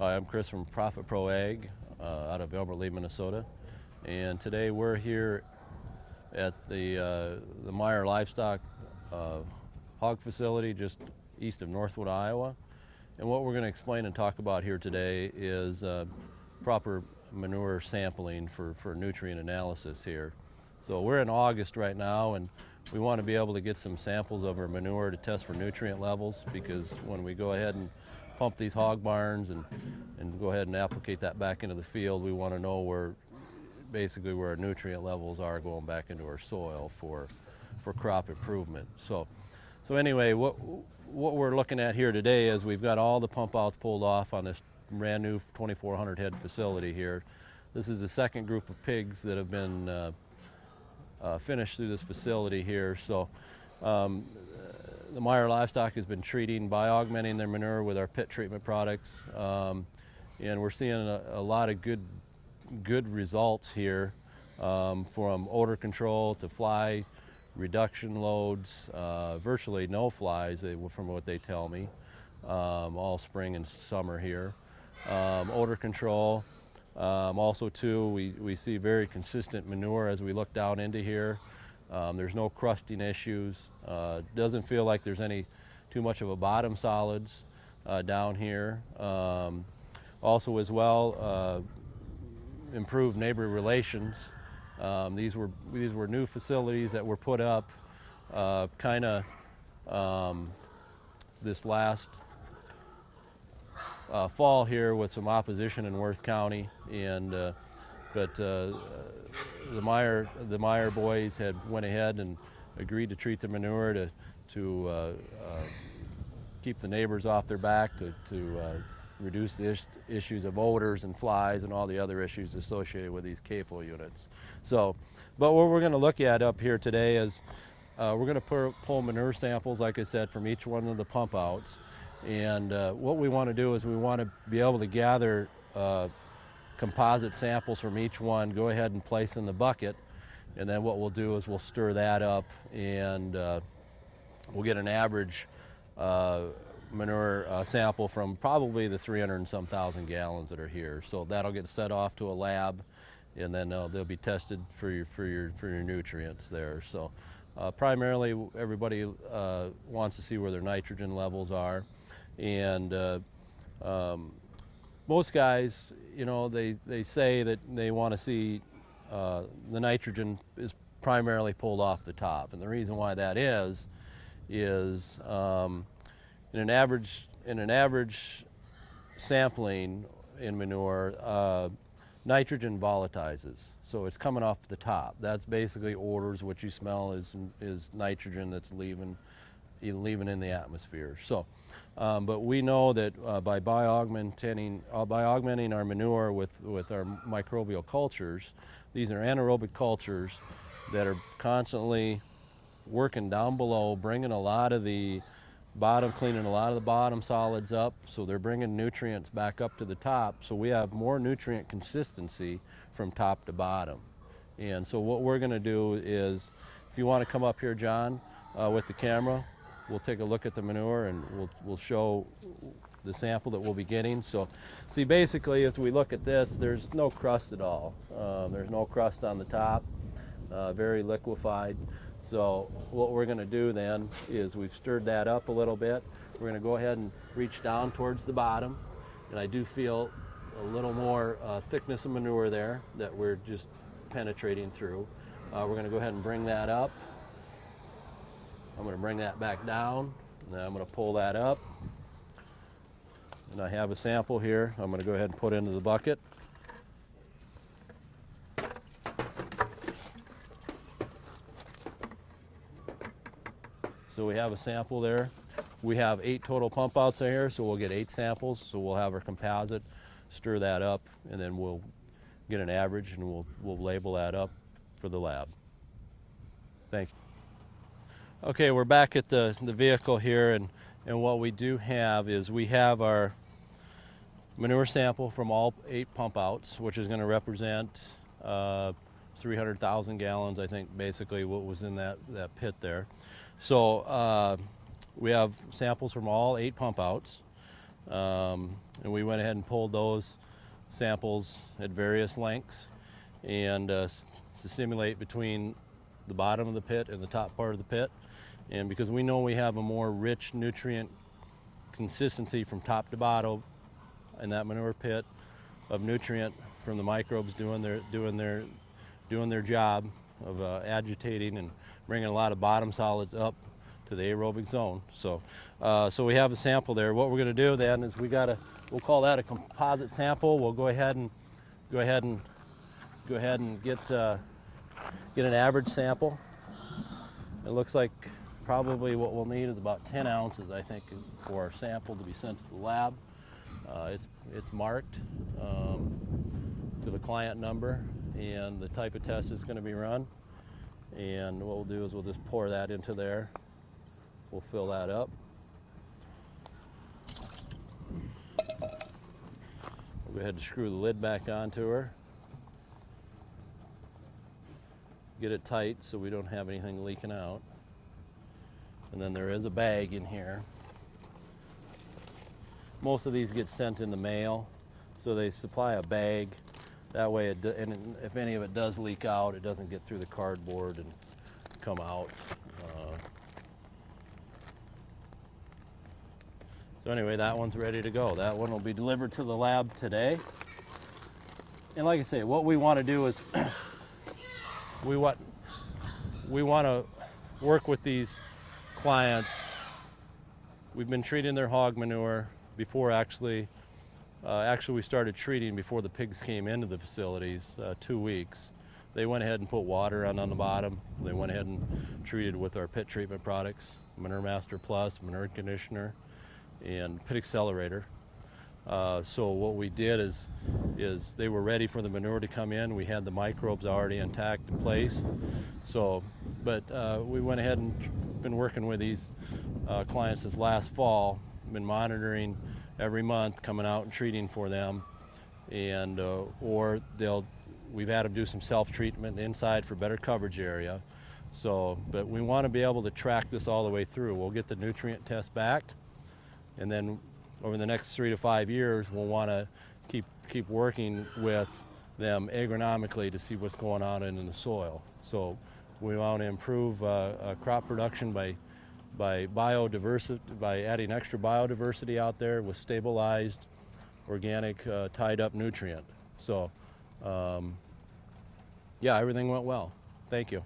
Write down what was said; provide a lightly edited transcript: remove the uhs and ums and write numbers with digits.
Hi, I'm Chris from Profit Pro Ag out of Elmer Lee, Minnesota. And today we're here at the Manure livestock hog facility just east of Northwood, Iowa. And what we're going to explain and talk about here today is proper manure sampling for nutrient analysis here. So we're in August right now, and we want to be able to get some samples of our manure to test for nutrient levels, because when we go ahead and pump these hog barns and go ahead and applicate that back into the field, we want to know where basically where our nutrient levels are going back into our soil for crop improvement. So anyway, what we're looking at here today is we've got all the pump outs pulled off on this brand new 2,400 head facility here. This is the second group of pigs that have been finished through this facility here. So the Manure livestock has been treating by augmenting their manure with our pit treatment products, and we're seeing a lot of good results here, from odor control to fly reduction loads, virtually no flies from what they tell me, all spring and summer here. Odor control, also too, we see very consistent manure as we look down into here. There's no crusting issues. Doesn't feel like there's too much of a bottom solids down here. Also as well, improved neighbor relations. These were new facilities that were put up kind of this last fall here with some opposition in Worth County, and but the Manure boys had went ahead and agreed to treat the manure to keep the neighbors off their back, to reduce the issues of odors and flies and all the other issues associated with these CAFO units. So, but what we're going to look at up here today is we're going to pull manure samples, like I said, from each one of the pump outs. And what we want to do is we want to be able to gather composite samples from each one, go ahead and place in the bucket, and then what we'll do is we'll stir that up, and we'll get an average manure sample from probably the 300 and some thousand gallons that are here. So that'll get set off to a lab, and then they'll be tested for your nutrients there. So primarily everybody wants to see where their nitrogen levels are, and most guys, you know, they say that they want to see the nitrogen is primarily pulled off the top, and the reason why that is in an average sampling in manure, nitrogen volatilizes, so it's coming off the top. That's basically odors. What you smell is nitrogen that's leaving in the atmosphere. So, but we know that by augmenting our manure with our microbial cultures, these are anaerobic cultures that are constantly working down below, bringing a lot of the cleaning a lot of the bottom solids up, so they're bringing nutrients back up to the top, so we have more nutrient consistency from top to bottom. And so what we're going to do is, if you want to come up here, John, with the camera, we'll take a look at the manure, and we'll show the sample that we'll be getting. So see, basically as we look at this, there's no crust at all. There's no crust on the top, very liquefied. So what we're going to do then is, we've stirred that up a little bit. We're going to go ahead and reach down towards the bottom, and I do feel a little more thickness of manure there that we're just penetrating through. We're going to go ahead and bring that up. I'm going to bring that back down, and then I'm going to pull that up. And I have a sample here I'm going to go ahead and put into the bucket. So we have a sample there. We have 8 total pump outs here, so we'll get 8 samples. So we'll have our composite, stir that up, and then we'll get an average, and we'll label that up for the lab. Thanks. Okay, we're back at the vehicle here, and what we do have is we have our manure sample from all 8 pump outs, which is going to represent 300,000 gallons, I think, basically what was in that pit there. So we have samples from all 8 pump outs. And we went ahead and pulled those samples at various lengths and to simulate between the bottom of the pit and the top part of the pit. And because we know we have a more rich nutrient consistency from top to bottom in that manure pit of nutrient from the microbes doing their job of agitating and bringing a lot of bottom solids up to the aerobic zone. So we have a sample there. What we're going to do then is we'll call that a composite sample. We'll go ahead and get an average sample. It looks like probably what we'll need is about 10 ounces, I think, for our sample to be sent to the lab. It's marked to the client number and the type of test that's going to be run. And what we'll do is we'll just pour that into there. We'll fill that up. We'll go ahead and screw the lid back onto her. Get it tight so we don't have anything leaking out. And then there is a bag in here. Most of these get sent in the mail, so they supply a bag. That way, and if any of it does leak out, it doesn't get through the cardboard and come out. So anyway, that one's ready to go. That one will be delivered to the lab today. And like I say, what we want to do is we want to work with these clients. We've been treating their hog manure before actually we started treating before the pigs came into the facilities, 2 weeks. They went ahead and put water on the bottom. They went ahead and treated with our pit treatment products, Manure Master Plus, Manure Conditioner, and Pit Accelerator. So what we did is they were ready for the manure to come in. We had the microbes already intact in place. So, but we went ahead and been working with these clients since last fall. Been monitoring every month, coming out and treating for them, and we've had them do some self-treatment inside for better coverage area. So, but we want to be able to track this all the way through. We'll get the nutrient test back, and then over the next 3 to 5 years, we'll want to keep working with them agronomically to see what's going on in the soil. So we want to improve crop production by biodiversity, by adding extra biodiversity out there with stabilized, organic, tied up nutrient. So yeah, everything went well. Thank you.